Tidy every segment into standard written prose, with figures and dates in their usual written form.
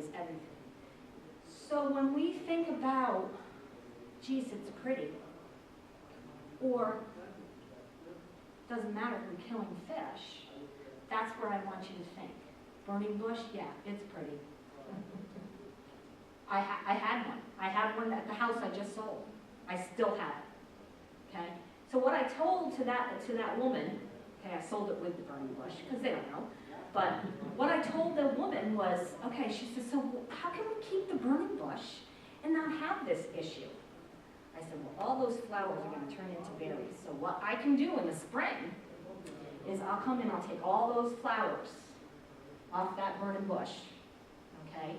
is everything. So when we think about, geez, it's pretty, or doesn't matter, we're killing fish, that's where I want you to think. Burning bush, yeah, it's pretty. I had one. I had one at the house I just sold. I still have it. Okay? So what I told to that woman, okay, I sold it with the burning bush, because they don't know, but what I told the woman was, okay, she said, so how can we keep the burning bush and not have this issue? I said, well, all those flowers are going to turn into berries. So what I can do in the spring is I'll come in, I'll take all those flowers off that burning bush, okay?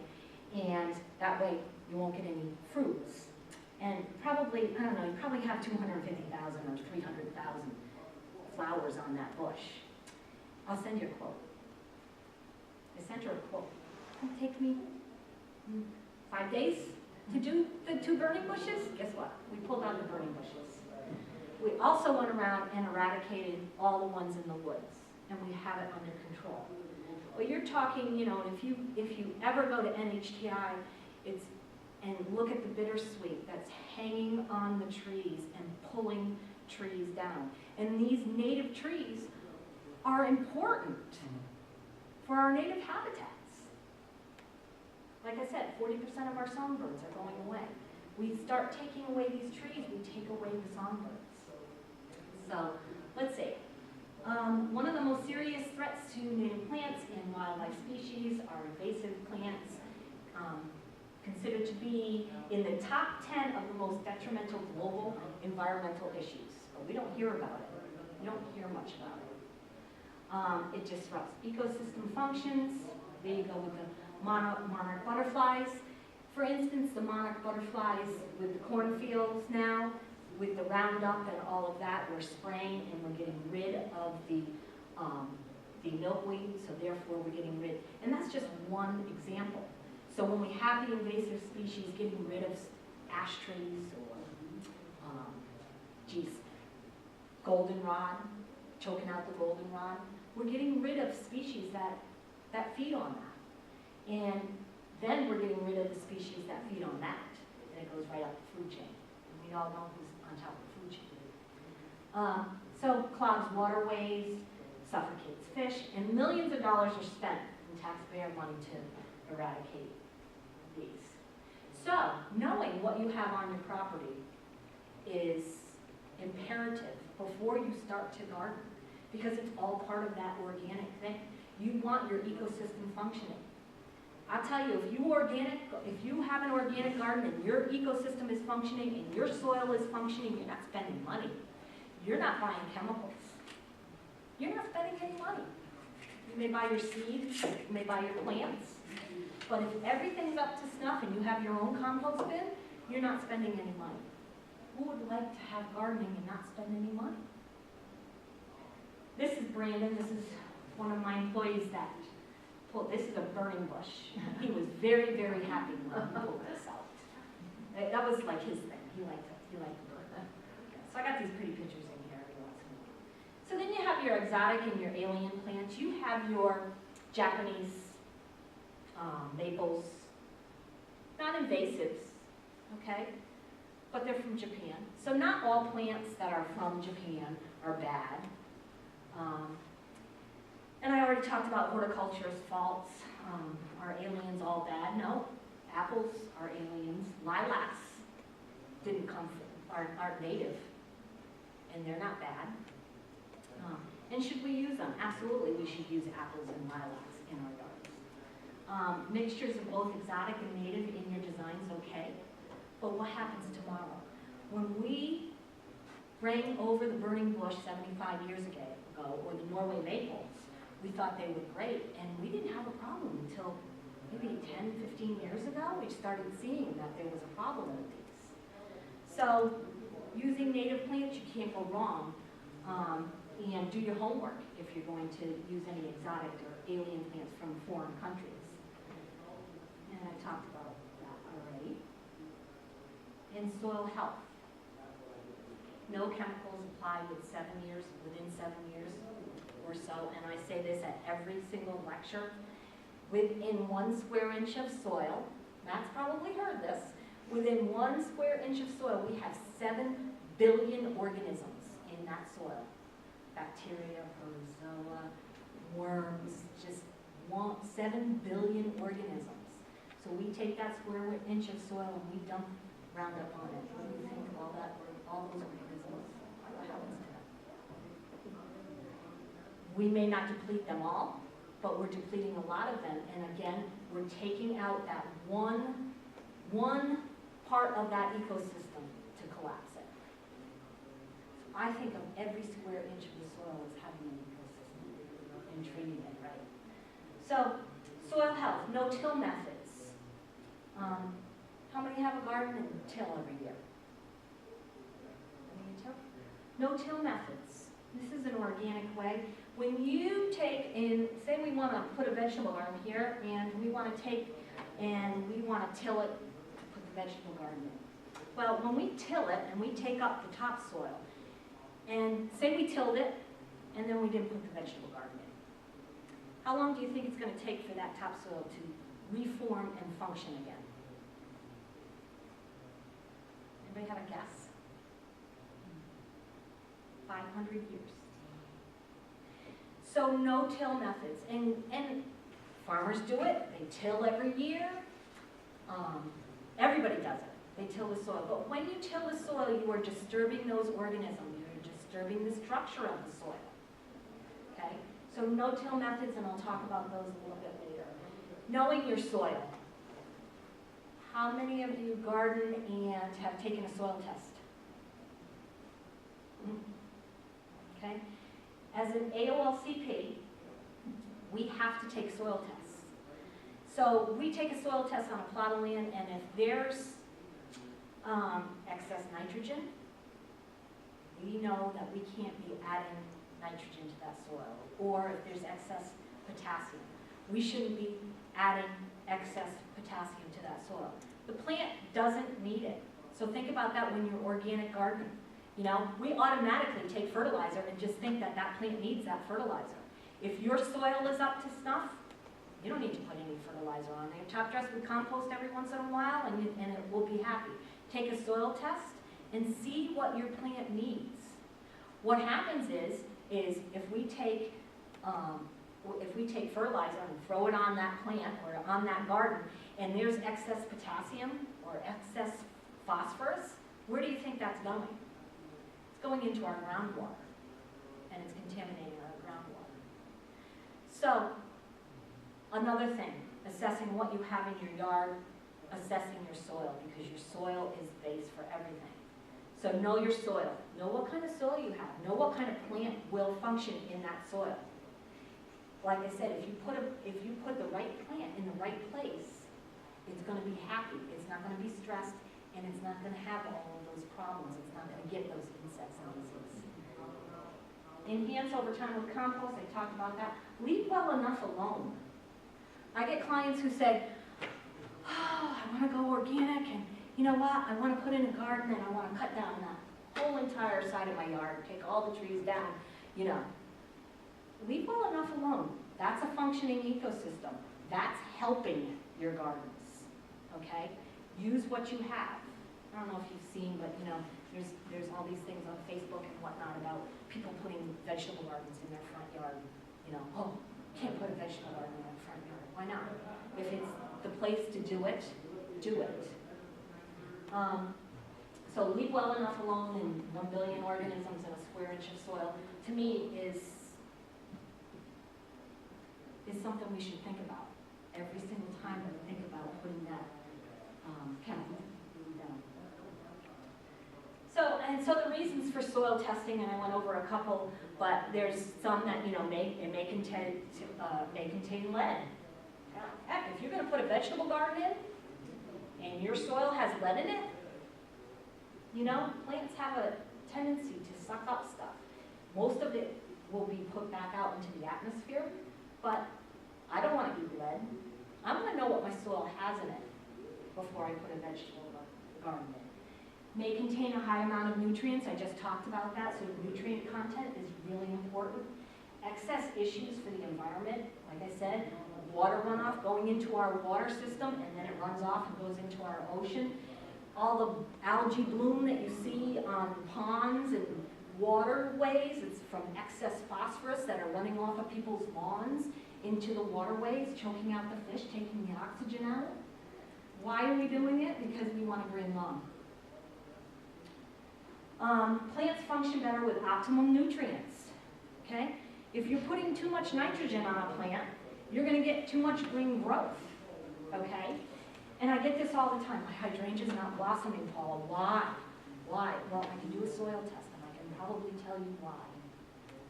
And that way you won't get any fruits. And probably, I don't know, you probably have 250,000 or 300,000 flowers on that bush. I'll send you a quote. I sent her a quote. It'll take me 5 days to do the 2 burning bushes. Guess what? We pulled out the burning bushes. We also went around and eradicated all the ones in the woods, and we have it under control. But you're talking, you know, if you ever go to NHTI, and look at the bittersweet that's hanging on the trees and pulling trees down. And these native trees are important for our native habitats. Like I said, 40% of our songbirds are going away. We start taking away these trees, we take away the songbirds. So, let's see. One of the most serious threats to native plants and wildlife species are invasive plants, considered to be in the top 10 of the most detrimental global environmental issues. But we don't hear about it. We don't hear much about it. It disrupts ecosystem functions. There you go with the monarch butterflies. For instance, the monarch butterflies with the cornfields now, with the Roundup and all of that, we're spraying and we're getting rid of the milkweed, so therefore we're getting rid. And that's just one example. So when we have the invasive species getting rid of ash trees or, goldenrod, choking out the goldenrod, we're getting rid of species that feed on that. And then we're getting rid of the species that feed on that. And it goes right up the food chain. And we all know who's on top of the food chain. So clogs waterways, suffocates fish, and millions of dollars are spent in taxpayer money to eradicate these. So, knowing what you have on your property is imperative before you start to garden, because it's all part of that organic thing. You want your ecosystem functioning. I'll tell you, if you have an organic garden and your ecosystem is functioning and your soil is functioning, you're not spending money. You're not buying chemicals. You're not spending any money. You may buy your seeds, you may buy your plants, but if everything's up to snuff and you have your own compost bin, you're not spending any money. Who would like to have gardening and not spend any money? This is Brandon. This is one of my employees that pulled, this is a burning bush. He was very, very happy when he pulled this out. That was like his thing. He liked to burn. So I got these pretty pictures in here every once in a while. So then you have your exotic and your alien plants. You have your Japanese maples, not invasives, okay? But they're from Japan. So not all plants that are from Japan are bad. And I already talked about horticulture's faults. Are aliens all bad? No. Apples are aliens. Lilacs didn't come from, aren't native. And they're not bad. And should we use them? Absolutely, we should use apples and lilacs in our gardens. Mixtures of both exotic and native in your design is okay. But what happens tomorrow? When we rang over the burning bush 75 years ago, or the Norway maples, we thought they were great, and we didn't have a problem until maybe 10, 15 years ago. We started seeing that there was a problem with these. So using native plants, you can't go wrong. And do your homework if you're going to use any exotic or alien plants from foreign countries. And I talked about that already. And soil health. No chemicals applied within 7 years or so, and I say this at every single lecture. within 1 square inch of soil, Matt's probably heard this, within 1 square inch of soil, we have 7 billion organisms in that soil. Bacteria, protozoa, worms, just 7 billion organisms. So we take that square inch of soil and we dump Roundup on it. What do you think of all that, all those organisms? What happens to them? We may not deplete them all, but we're depleting a lot of them. And again, we're taking out that one part of that ecosystem to collapse it. So I think of every square inch of the soil as having an ecosystem and treating it right. So, soil health, no-till methods. How many have a garden and till every year? No-till methods. This is an organic way. When you take in, say we want to put a vegetable garden here, and we want to take and we want to till it to put the vegetable garden in. Well, when we till it and we take up the topsoil, and say we tilled it, and then we didn't put the vegetable garden in, how long do you think it's going to take for that topsoil to reform and function again? Anybody have a guess? 500 years. So no-till methods, and farmers do it. They till every year. Everybody does it. They till the soil. But when you till the soil, you are disturbing those organisms. You're disturbing the structure of the soil. Okay? So no-till methods, and I'll talk about those a little bit later. Knowing your soil. How many of you garden and have taken a soil test? Okay? As an AOLCP, we have to take soil tests. So we take a soil test on a plot of land, and if there's excess nitrogen, we know that we can't be adding nitrogen to that soil. Or if there's excess potassium, we shouldn't be adding excess potassium to that soil. The plant doesn't need it. So think about that when you're organic gardening. You know, we automatically take fertilizer and just think that that plant needs that fertilizer. If your soil is up to snuff, you don't need to put any fertilizer on there. Top dress with compost every once in a while, and it will be happy. Take a soil test and see what your plant needs. What happens is if we take fertilizer and throw it on that plant or on that garden, and there's excess potassium or excess phosphorus, where do you think that's going? It's going into our groundwater, and it's contaminating our groundwater. So, another thing, assessing what you have in your yard, assessing your soil, because your soil is base for everything. So know your soil. Know what kind of soil you have. Know what kind of plant will function in that soil. Like I said, if you put the right plant in the right place, it's going to be happy. It's not going to be stressed, and it's not going to have all of those problems. It's not going to get those insects and disease. Enhance over time with compost. I talked about that. Leave well enough alone. I get clients who say, oh, I want to go organic, and you know what? I want to put in a garden, and I want to cut down the whole entire side of my yard, take all the trees down, you know. Leave well enough alone. That's a functioning ecosystem. That's helping your gardens, okay? Use what you have. I don't know if you've seen, but you know, there's all these things on Facebook and whatnot about people putting vegetable gardens in their front yard. You know, oh, can't put a vegetable garden in their front yard. Why not? If it's the place to do it, do it. So leave well enough alone, and 1 billion organisms in a square inch of soil, to me, is something we should think about every single time that we think about putting that chemical down. So the reasons for soil testing, and I went over a couple, but there's some that may contain lead. Heck, if you're going to put a vegetable garden in, and your soil has lead in it, plants have a tendency to suck up stuff. Most of it will be put back out into the atmosphere, but I don't want to eat lead. I want to know what my soil has in it before I put a vegetable garden in. May contain a high amount of nutrients. I just talked about that, so nutrient content is really important. Excess issues for the environment, like I said, water runoff going into our water system, and then it runs off and goes into our ocean. All the algae bloom that you see on ponds and waterways, it's from excess phosphorus that are running off of people's lawns into the waterways, choking out the fish, taking the oxygen out. Why are we doing it? Because we want a green lawn. Plants function better with optimum nutrients, okay? If you're putting too much nitrogen on a plant, you're gonna get too much green growth, okay? And I get this all the time, my hydrangea's not blossoming, Paula, why? Why? Well, I can do a soil test and I can probably tell you why,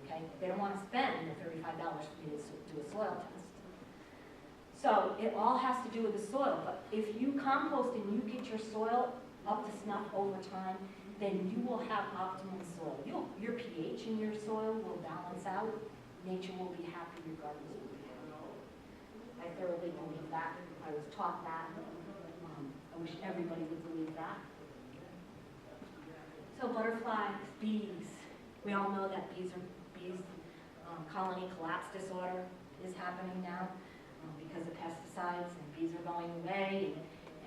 okay? They don't wanna spend the $35 for me to do a soil test. So it all has to do with the soil, but if you compost and you get your soil up to snuff over time, then you will have optimum soil. Your pH in your soil will balance out. Nature will be happy, your gardens will be happy. I thoroughly believe that. I was taught that. I wish everybody would believe that. So butterflies, bees. We all know that bees colony collapse disorder is happening now because of pesticides, and bees are going away.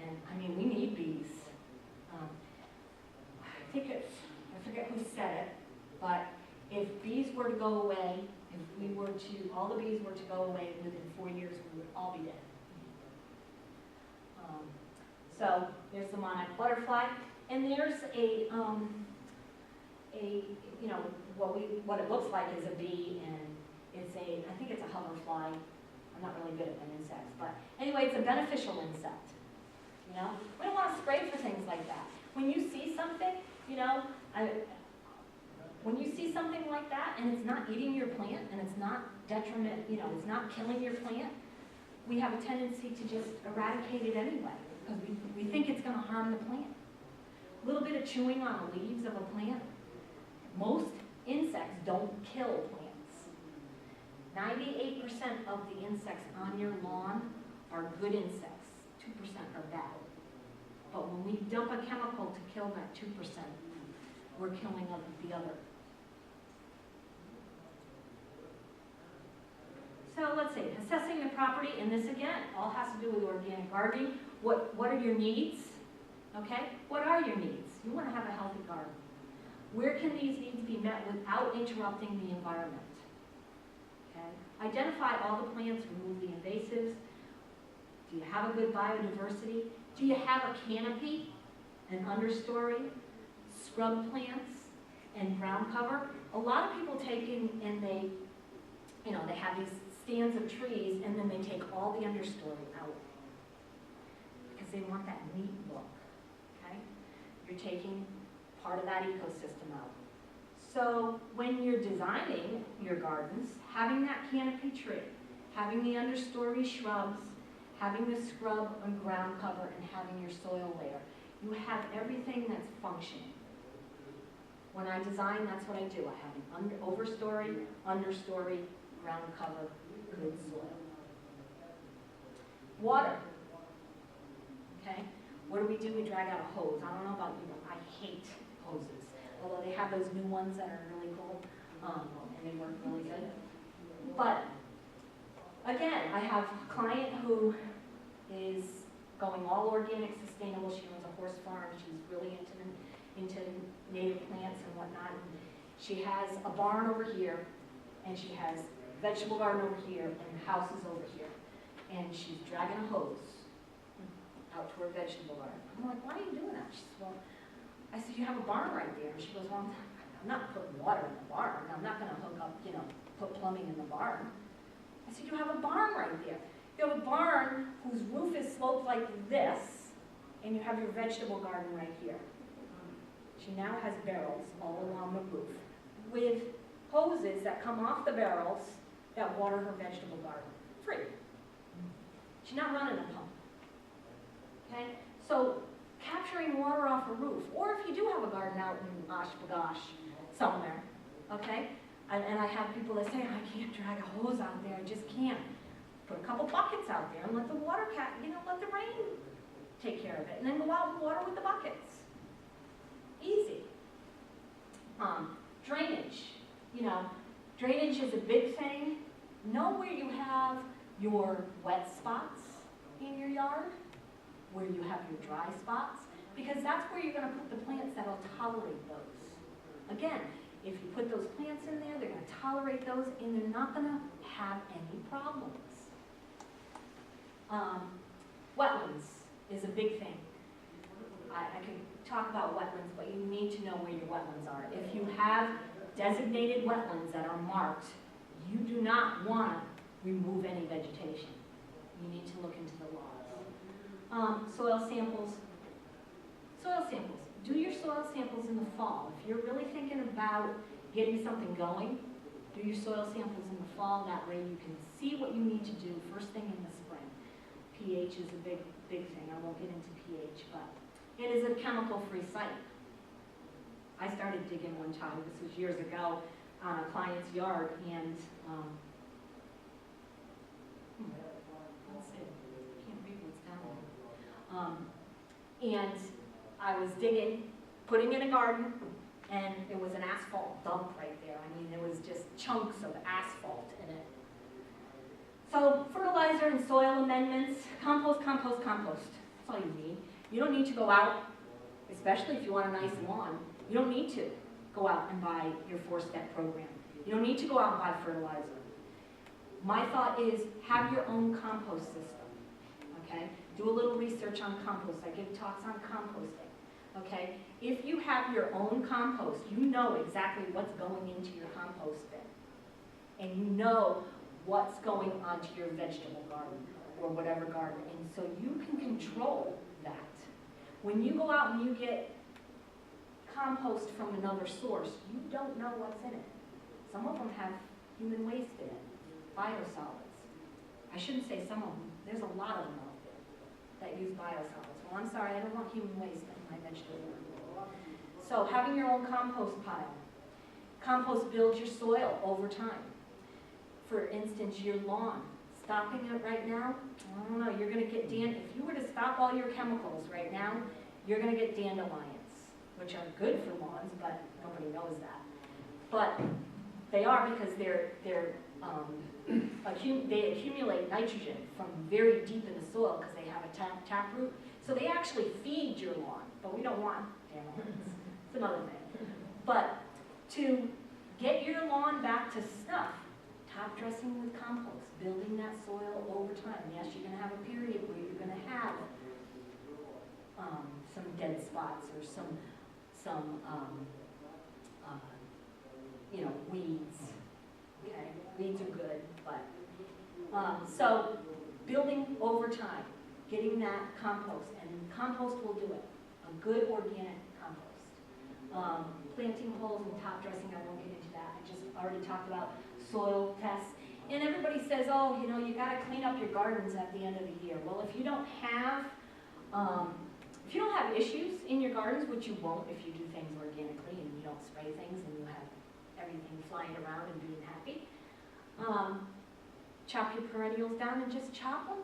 And I mean, we need bees. I forget who said it, but if bees were to go away, all the bees were to go away within 4 years, we would all be dead. So there's the monarch butterfly, and there's what it looks like is a bee, and I think it's a hoverfly. I'm not really good at insects, but anyway, it's a beneficial insect. You know, we don't want to spray for things like that. When you see something, you know, when you see something like that and it's not eating your plant and it's not it's not killing your plant, we have a tendency to just eradicate it anyway because we think it's going to harm the plant. A little bit of chewing on the leaves of a plant. Most insects don't kill plants. 98% of the insects on your lawn are good insects. 2% are bad. But when we dump a chemical to kill that 2%, we're killing the other. So let's see, assessing the property, and this again, all has to do with organic gardening. What are your needs? Okay, what are your needs? You want to have a healthy garden. Where can these needs be met without interrupting the environment? Okay, identify all the plants, remove the invasives. Do you have a good biodiversity? Do you have a canopy, an understory, scrub plants, and ground cover? A lot of people take in and they have these stands of trees and then they take all the understory out because they want that neat look, okay? You're taking part of that ecosystem out. So when you're designing your gardens, having that canopy tree, having the understory shrubs, having the scrub and ground cover, and having your soil layer, you have everything that's functioning. When I design, that's what I do. I have an overstory, understory, ground cover, good soil. Water. Okay? What do? We drag out a hose. I don't know about you, but I hate hoses. Although they have those new ones that are really cool, and they work really good. But again, I have a client who is going all organic, sustainable. She owns a horse farm. She's really into native plants and whatnot. She has a barn over here, and she has a vegetable garden over here, and houses over here. And she's dragging a hose out to her vegetable garden. I'm like, why are you doing that? She said, well, I said, you have a barn right there. And she goes, well, I'm not putting water in the barn. I'm not going to hook up, put plumbing in the barn. I said, you have a barn right there. You have a barn whose roof is sloped like this, and you have your vegetable garden right here. She now has barrels all along the roof with hoses that come off the barrels that water her vegetable garden. Free. She's not running a pump. Okay? So capturing water off a roof, or if you do have a garden out in Oshkosh somewhere, okay? And I have people that say, I can't drag a hose out there, I just can't. Put a couple buckets out there and let the water let the rain take care of it. And then go out and water with the buckets. Easy. Drainage. Drainage is a big thing. Know where you have your wet spots in your yard, where you have your dry spots, because that's where you're going to put the plants that will tolerate those. Again, if you put those plants in there, they're going to tolerate those, and they're not going to have any problems. Wetlands is a big thing. I could talk about wetlands, but you need to know where your wetlands are. If you have designated wetlands that are marked, you do not want to remove any vegetation. You need to look into the laws. Soil samples. Soil samples. Do your soil samples in the fall. If you're really thinking about getting something going, do your soil samples in the fall. That way you can see what you need to do first thing in the spring. pH is a big thing. I won't get into pH, but it is a chemical-free site. I started digging one time, this was years ago, on a client's yard, and let's see, I can't read what's down there. And I was digging, putting in a garden, and it was an asphalt dump right there. I mean, there was just chunks of asphalt in it. So fertilizer and soil amendments, compost, compost, compost. That's all you need. You don't need to go out, especially if you want a nice lawn, you don't need to go out and buy your 4-step program. You don't need to go out and buy fertilizer. My thought is have your own compost system, okay? Do a little research on compost. I give talks on composting, okay? If you have your own compost, you know exactly what's going into your compost bin. And you know what's going onto your vegetable garden or whatever garden. And so you can control that. When you go out and you get compost from another source, you don't know what's in it. Some of them have human waste in it, biosolids. I shouldn't say some of them, there's a lot of them out there that use biosolids. Well, I'm sorry, I don't want human waste in my vegetable garden. So having your own compost pile. Compost builds your soil over time. For instance, your lawn. Stopping it right now, I don't know, you're going to get if you were to stop all your chemicals right now, you're going to get dandelions, which are good for lawns, but nobody knows that. But they are because they accumulate nitrogen from very deep in the soil because they have a tap root. So they actually feed your lawn, but we don't want dandelions. It's another thing. But to get your lawn back to snuff, top dressing with compost, building that soil over time. Yes, you're going to have a period where you're going to have some dead spots or some weeds. Okay, weeds are good, but so building over time, getting that compost, and compost will do it. A good organic compost. Planting holes and top dressing, I won't get into that. I just already talked about soil tests. And everybody says, oh, you know, you got to clean up your gardens at the end of the year. Well, if you don't have issues in your gardens, which you won't if you do things organically and you don't spray things and you have everything flying around and being happy, chop your perennials down and just chop them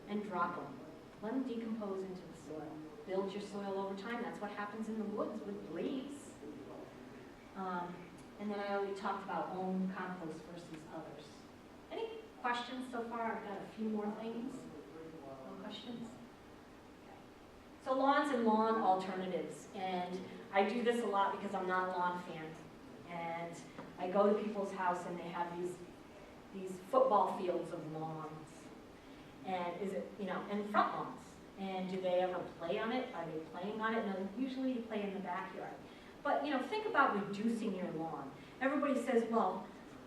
and drop them. Let them decompose into the soil. Build your soil over time. That's what happens in the woods with leaves. And then I already talked about own compost versus others. Any questions so far? I've got a few more things. No questions? Okay. So lawns and lawn alternatives. And I do this a lot because I'm not a lawn fan. And I go to people's house and they have these football fields of lawns. And and front lawns. And do they ever play on it? Are they playing on it? No, usually you play in the backyard. But, think about reducing your lawn. Everybody says, well,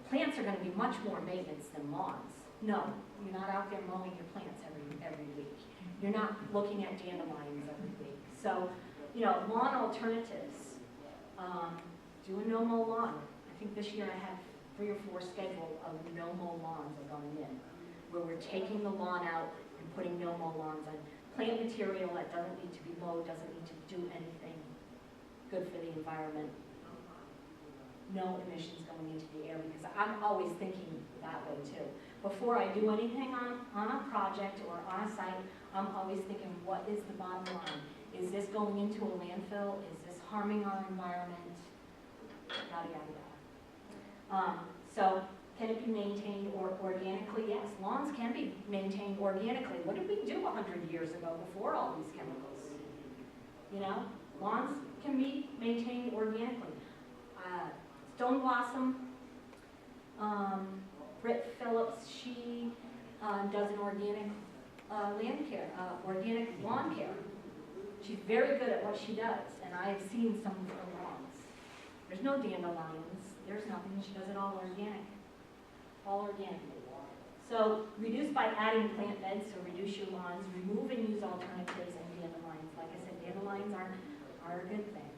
plants are going to be much more maintenance than lawns. No, you're not out there mowing your plants every week. You're not looking at dandelions every week. So, lawn alternatives. Do a no-mow lawn. I think this year I have 3 or 4 scheduled of no-mow lawns are going in, where we're taking the lawn out and putting no-mow lawns on. Plant material that doesn't need to be mowed, doesn't need to do anything good for the environment. No emissions going into the air, because I'm always thinking that way too. Before I do anything on a project or on a site, I'm always thinking, what is the bottom line? Is this going into a landfill? Is this harming our environment? Yada, yada, yada. So Can it be maintained organically? Yes. Lawns can be maintained organically. What did we do 100 years ago before all these chemicals? You know, lawns can be maintained organically. Stone Blossom, Britt Phillips, she does an organic land care, organic lawn care. She's very good at what she does, and I have seen some of her lawns. There's no dandelions, there's nothing, she does it all organic. All organic. So reduce by adding plant beds, so reduce your lawns, remove and use alternatives and dandelions. Like I said, dandelions are a good thing,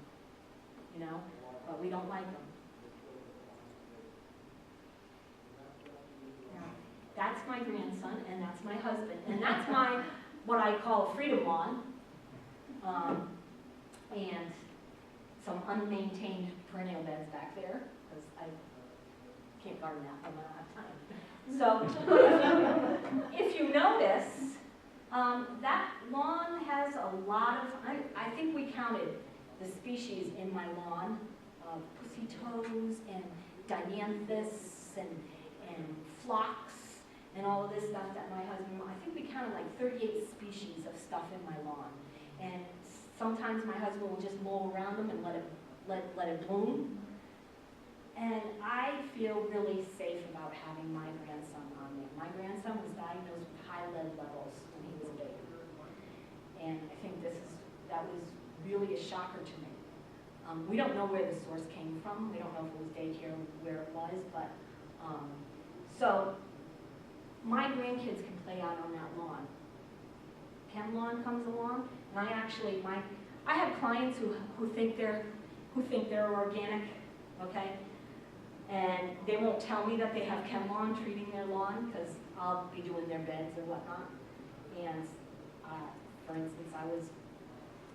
you know, but we don't like them. Now, that's my grandson, and that's my husband, and that's my, what I call freedom lawn, and some unmaintained perennial beds back there, because I can't garden that, I don't have time. So, if you notice, that lawn has a lot of, I think we counted the species in my lawn, pussy toes and dianthus and phlox and all of this stuff that my husband, I think we counted like 38 species of stuff in my lawn. And sometimes my husband will just mow around them and let it bloom. And I feel really safe about having my grandson on there. My grandson was diagnosed with high lead levels when he was a baby. And I think that was really a shocker to me. We don't know where the source came from. We don't know if it was daycare, where it was, but, so my grandkids can play out on that lawn. Chem lawn comes along, and I have clients who think they're organic, okay? And they won't tell me that they have chem lawn treating their lawn, because I'll be doing their beds or whatnot. And for instance, I was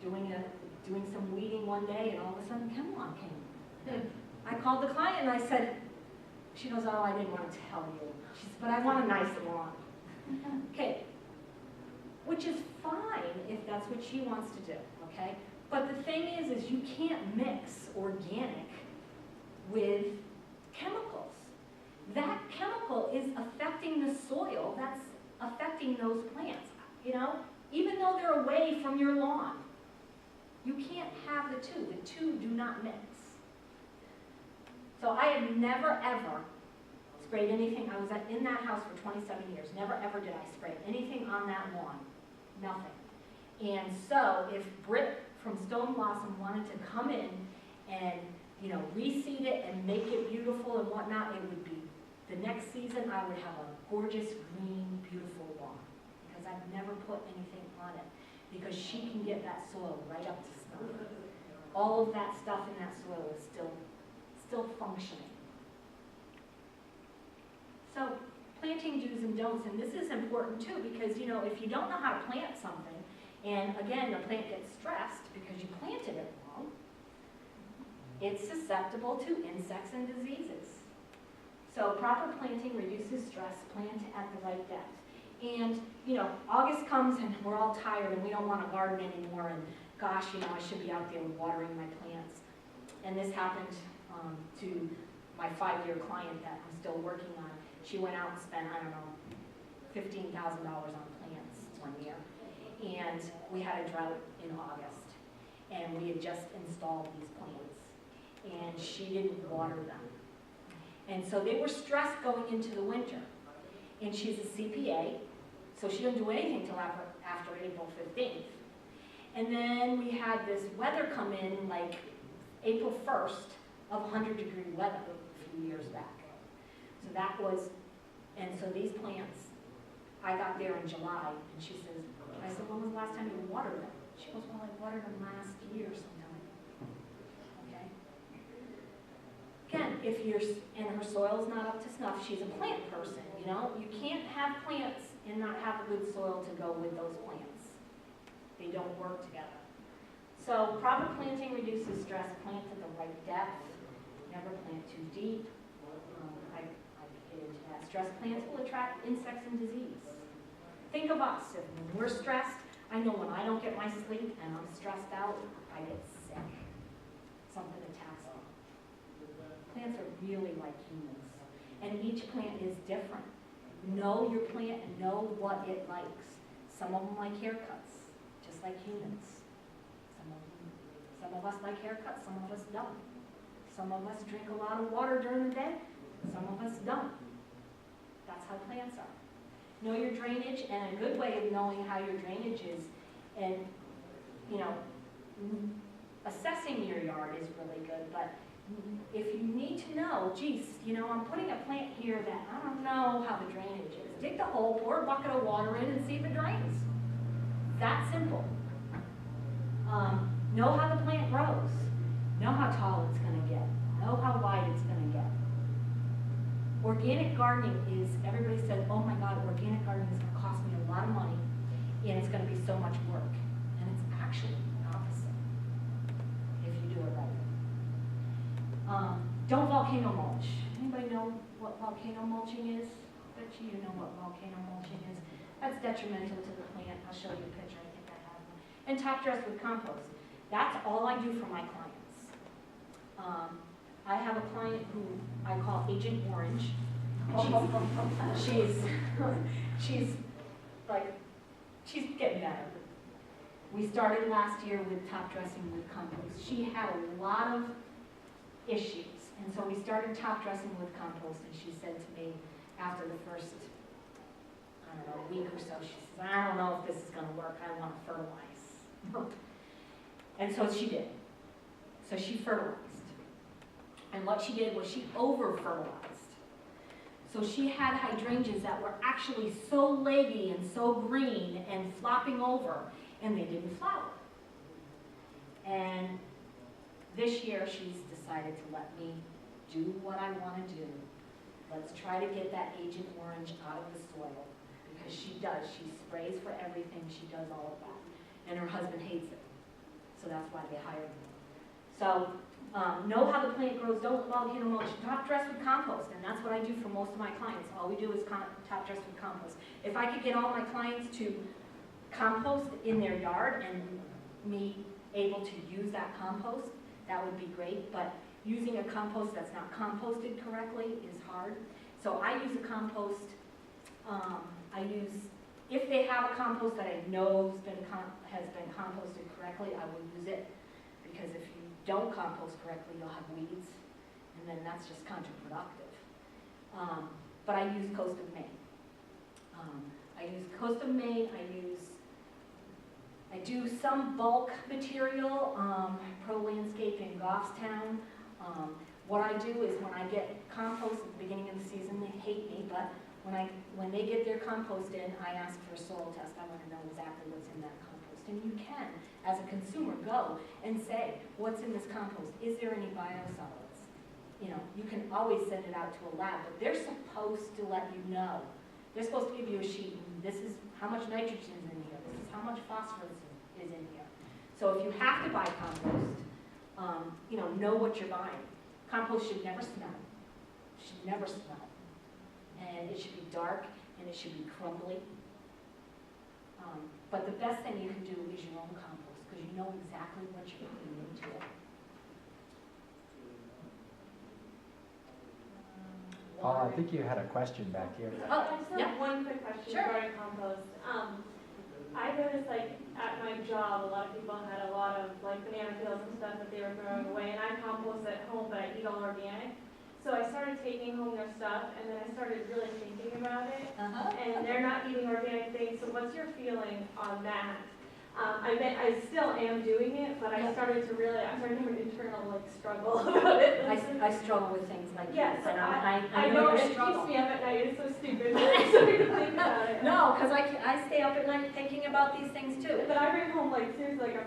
doing some weeding one day, and all of a sudden chem lawn came. I called the client and I said, she goes, oh, I didn't want to tell you. She said, but I want a nice lawn. Okay, which is fine if that's what she wants to do, okay? But the thing is you can't mix organic with chemicals. That chemical is affecting the soil, that's affecting those plants, you know? Even though they're away from your lawn, you can't have the two. The two do not mix. So I have never, ever sprayed anything. I was in that house for 27 years. Never, ever did I spray anything on that lawn. Nothing. And so if Britt from Stone Blossom wanted to come in and, you know, reseed it and make it beautiful and whatnot, it would be, the next season I would have a gorgeous, green, beautiful lawn. Because I've never put anything on it. Because she can get that soil right up to snuff. All of that stuff in that soil is still functioning. So planting do's and don'ts, and this is important too, because you know, if you don't know how to plant something, and again, the plant gets stressed because you planted it wrong, it's susceptible to insects and diseases. So proper planting reduces stress, plant at the right depth. And, you know, August comes and we're all tired and we don't want to garden anymore, and gosh, you know, I should be out there watering my plants. And this happened to my 5-year client that I'm still working on. She went out and spent, I don't know, $15,000 on plants one year. And we had a drought in August. And we had just installed these plants. And she didn't water them. And so they were stressed going into the winter. And she's a CPA, so she didn't do anything till after April 15th. And then we had this weather come in like April 1st of 100-degree weather a few years back. So that was, and so these plants, I got there in July, and she says, I said, when was the last time you watered them? She goes, well, I watered them last year sometime. Okay? Again, if and her soil's not up to snuff, she's a plant person, you know? You can't have plants and not have a good soil to go with those plants. They don't work together. So proper planting reduces stress, plant at the right depth, never plant too deep. I get into that. Stressed plants will attract insects and disease. Think of us, if we're stressed, I know when I don't get my sleep and I'm stressed out, I get sick. Something attacks me. Plants are really like humans. and each plant is different. Know your plant and know what it likes. Some of them like haircuts, just like humans. Some of us like haircuts, some of us don't. Some of us drink a lot of water during the day, some of us don't. That's how plants are. Know your drainage, and a good way of knowing how your drainage is, and you know, assessing your yard is really good, but if you need to know, geez, you know, I'm putting a plant here that I don't know how the drainage is. Dig the hole, pour a bucket of water in, and see if it drains. That simple. Know how the plant grows. Know how tall it's going to get. Know how wide it's going to get. Organic gardening is, everybody says, oh my God, organic gardening is going to cost me a lot of money, and it's going to be so much work. And it's actually the opposite, if you do it right. Don't volcano mulch. Anybody know what volcano mulching is? I bet you know what volcano mulching is. That's detrimental to the plant. I'll show you a picture. I think I have one. And top dress with compost. That's all I do for my clients. I have a client who I call Agent Orange. She's getting better. We started last year with top dressing with compost. She had a lot of issues, and so we started top dressing with compost, and she said to me after the first, I don't know, week or so, she says, I don't know if this is going to work, I want to fertilize. And so she did. So she fertilized. And what she did was she over-fertilized. So she had hydrangeas that were actually so leggy and so green and flopping over, and they didn't flower. And this year she's decided to let me do what I want to do. Let's try to get that Agent Orange out of the soil, because she does. She sprays for everything. She does all of that. And her husband hates it. So that's why they hired me. So know how the plant grows. Don't volcano mulch. Top dress with compost, and that's what I do for most of my clients. All we do is top dress with compost. If I could get all my clients to compost in their yard and me able to use that compost, that would be great. But using a compost that's not composted correctly is hard. So I use a compost. If they have a compost that I know has been composted correctly, I will use it, because if you don't compost correctly, you'll have weeds, and then that's just counterproductive. But I use Coast of Maine. I do some bulk material, Pro Landscape in Goffstown. What I do is when I get compost at the beginning of the season, they hate me, but when they get their compost in, I ask for a soil test. I want to know exactly what's in that compost. And you can, as a consumer, go and say, what's in this compost? Is there any biosolids? You know, you can always send it out to a lab, but they're supposed to let you know. They're supposed to give you a sheet, and this is how much nitrogen is in here. This is how much phosphorus is in here. So if you have to buy compost, you know what you're buying. Compost should never smell. Should never smell. And it should be dark, and it should be crumbly. But the best thing you can do is your own compost, because you know exactly what you're putting into it. Paula, I think you had a question back here. I just have one quick question regarding compost. I noticed, like, at my job, a lot of people had a lot of, like, banana peels and stuff that they were throwing away, and I compost at home, but I eat all organic. So I started taking home their stuff, and then I started really thinking about it. And they're not eating organic things, so what's your feeling on that? I still am doing it, but I'm starting to have an internal struggle about it. I struggle with things like yes, this, and I know it keeps me up at night. It's so stupid. So I can think about it. No, because I stay up at night thinking about these things too. But I bring home seriously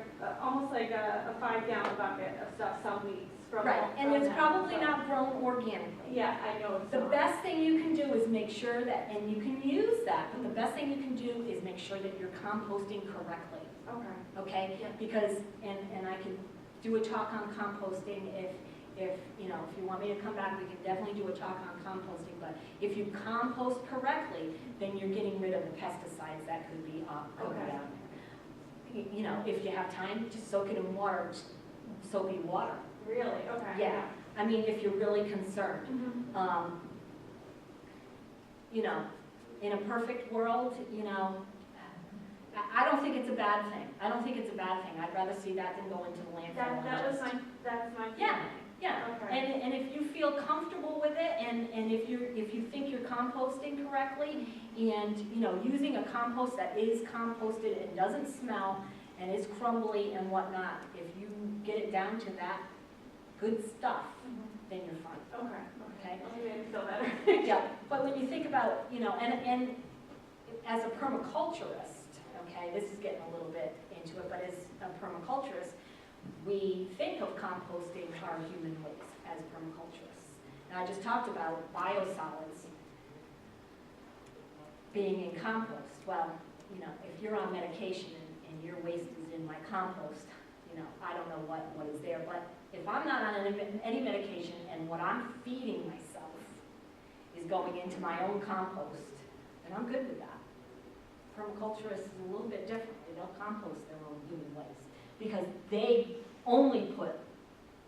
almost like a 5-gallon bucket of stuff some weeks. Right, and it's probably not grown organically. Yeah, I know. The best thing you can do is make sure that, and you can use that, but the best thing you can do is make sure that you're composting correctly. Okay. Okay? Yeah. Because, and I can do a talk on composting if you want me to come back, we can definitely do a talk on composting, but if you compost correctly, then you're getting rid of the pesticides that could be down there. You know, if you have time, just soak it in water, soapy water. Really? Okay. Yeah. I mean, if you're really concerned. you know, in a perfect world, you know, I don't think it's a bad thing. I don't think it's a bad thing. I'd rather see that than go into the landfill. That's my Yeah, feeling. yeah. Okay. And if you feel comfortable with it, and if you think you're composting correctly, and, you know, using a compost that is composted and doesn't smell and is crumbly and whatnot, if you get it down to that good stuff, then you're fine. Okay. Okay? Okay, I feel better. Yeah, but when you think about, you know, and as a permaculturist, okay, this is getting a little bit into it, but as a permaculturist, we think of composting our human waste as permaculturists. And I just talked about biosolids being in compost. Well, you know, if you're on medication and your waste is in my compost, you know, I don't know what is there, but if I'm not on any medication and what I'm feeding myself is going into my own compost, then I'm good with that. Permaculturists is a little bit different. They don't compost their own human waste because they only put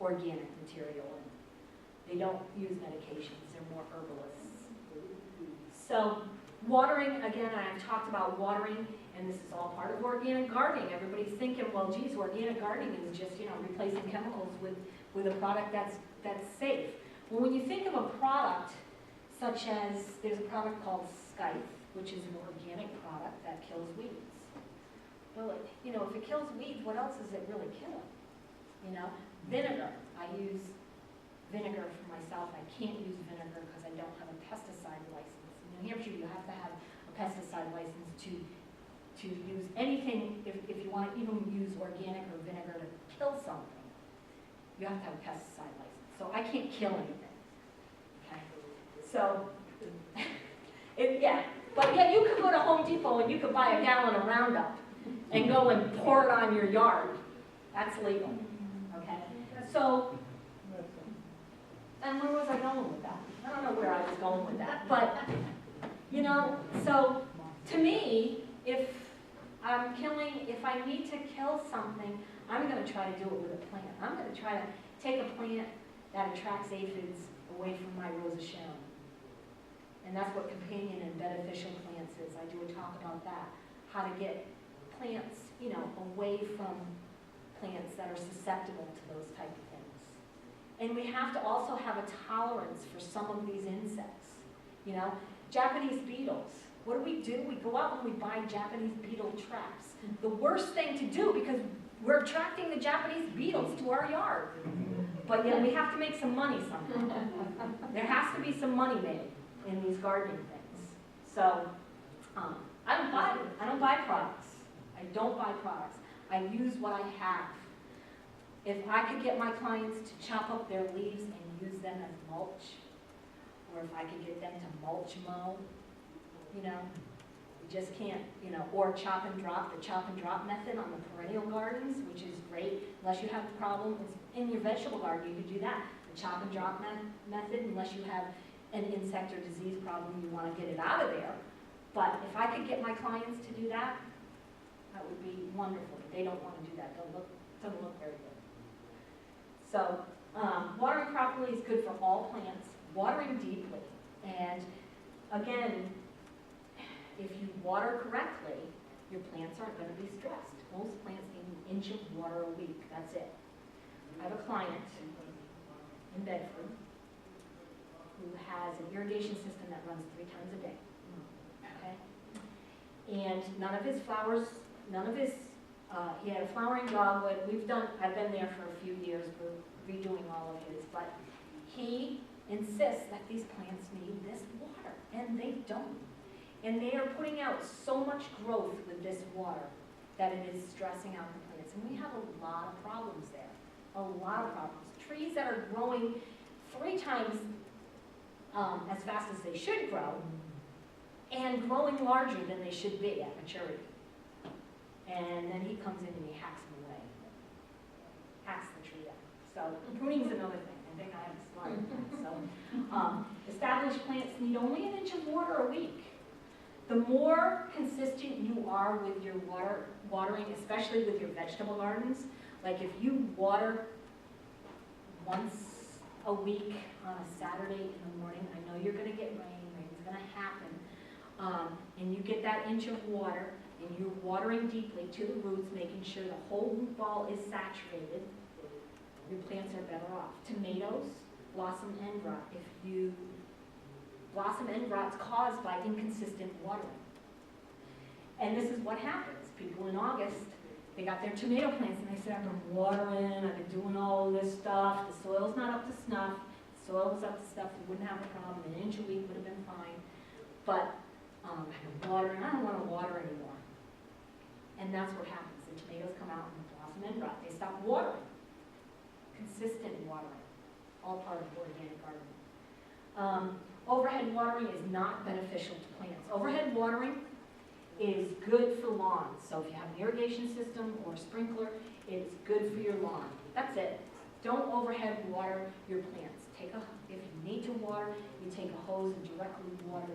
organic material in. They don't use medications. They're more herbalists. So watering, again, I've talked about watering, and this is all part of organic gardening. Everybody's thinking, well, geez, organic gardening is just, you know, replacing chemicals with a product that's safe. Well, when you think of a product such as, there's a product called Scythe, which is an organic product that kills weeds. Well, you know, if it kills weeds, what else is it really killing? You know, vinegar. I use vinegar for myself. I can't use vinegar because I don't have a pesticide license. In New Hampshire, you have to have a pesticide license to use anything. If you want to even use organic or vinegar to kill something, you have to have a pesticide license. So I can't kill anything. Okay. So, yeah. But yeah, you could go to Home Depot and you could buy a gallon of Roundup and go and pour it on your yard. That's legal. Okay? So, and where was I going with that? I don't know where I was going with that. But, you know, so to me, if I need to kill something, I'm going to try to do it with a plant. I'm going to try to take a plant that attracts aphids away from my Rosa Sharon. And that's what companion and beneficial plants is. I do a talk about that. How to get plants, you know, away from plants that are susceptible to those type of things. And we have to also have a tolerance for some of these insects. You know, Japanese beetles. What do? We go out and we buy Japanese beetle traps. The worst thing to do because we're attracting the Japanese beetles to our yard. But yet we have to make some money somehow. There has to be some money made in these gardening things. So I don't buy products. I don't buy products. I use what I have. If I could get my clients to chop up their leaves and use them as mulch, or if I could get them to mulch mow, you know, you just can't, you know, or chop and drop, the chop and drop method on the perennial gardens, which is great, unless you have a problem. It's in your vegetable garden, you could do that. The chop and drop method, unless you have an insect or disease problem, you want to get it out of there. But if I could get my clients to do that, that would be wonderful. But they don't want to do that. It doesn't look very good. So watering properly is good for all plants. Watering deeply. And again, if you water correctly, your plants aren't going to be stressed. Most plants need an inch of water a week. That's it. I have a client in Bedford who has an irrigation system that runs 3 times a day. Okay? And none of his flowers, he had a flowering dogwood. I've been there for a few years. We're redoing all of his, but he insists that these plants need this water, and they don't. And they are putting out so much growth with this water that it is stressing out the plants. And we have a lot of problems there, a lot of problems. Trees that are growing 3 times as fast as they should grow, and growing larger than they should be at maturity. And then he comes in and he hacks them away, hacks the tree out. So pruning is another thing. I think I have a slide on that. So established plants need only an inch of water a week. The more consistent you are with your watering, especially with your vegetable gardens, like if you water once a week on a Saturday in the morning, I know you're going to get rain, rain's gonna happen. And you get that inch of water, and you're watering deeply to the roots, making sure the whole root ball is saturated, your plants are better off. Tomatoes, blossom end rot. Blossom end rot's caused by inconsistent watering. And this is what happens. People in August, they got their tomato plants and they said, I've been watering, I've been doing all this stuff, the soil's not up to snuff. If the soil was up to snuff, you wouldn't have a problem, an inch a week would have been fine. But I've been watering, I don't want to water anymore. And that's what happens. The tomatoes come out and blossom end rot. They stop watering. Consistent watering, all part of organic gardening. Overhead watering is not beneficial to plants. Overhead watering is good for lawns. So if you have an irrigation system or a sprinkler, it's good for your lawn. That's it. Don't overhead water your plants. If you need to water, you take a hose and directly water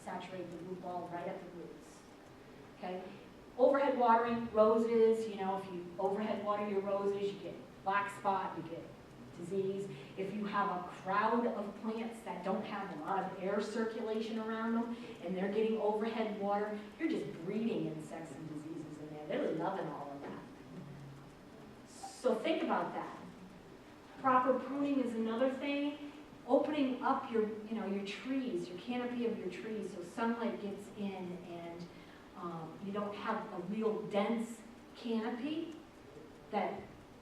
saturate the root ball right at the roots. Okay? Overhead watering, roses, if you overhead water your roses, you get black spot, you get disease. If you have a crowd of plants that don't have a lot of air circulation around them and they're getting overhead water, you're just breeding insects and diseases in there. They're loving all of that. So think about that. Proper pruning is another thing. Opening up your trees, your canopy of your trees so sunlight gets in and you don't have a real dense canopy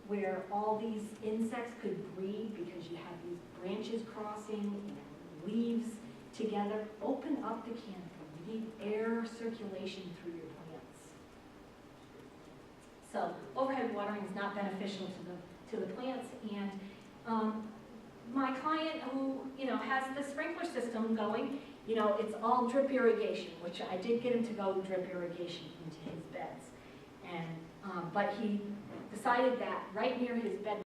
where all these insects could breed because you have these branches crossing and leaves together. Open up the canopy. You need air circulation through your plants. So overhead watering is not beneficial to the plants. And my client who has the sprinkler system going, it's all drip irrigation, which I did get him to go drip irrigation into his beds. And but he decided that right near his bed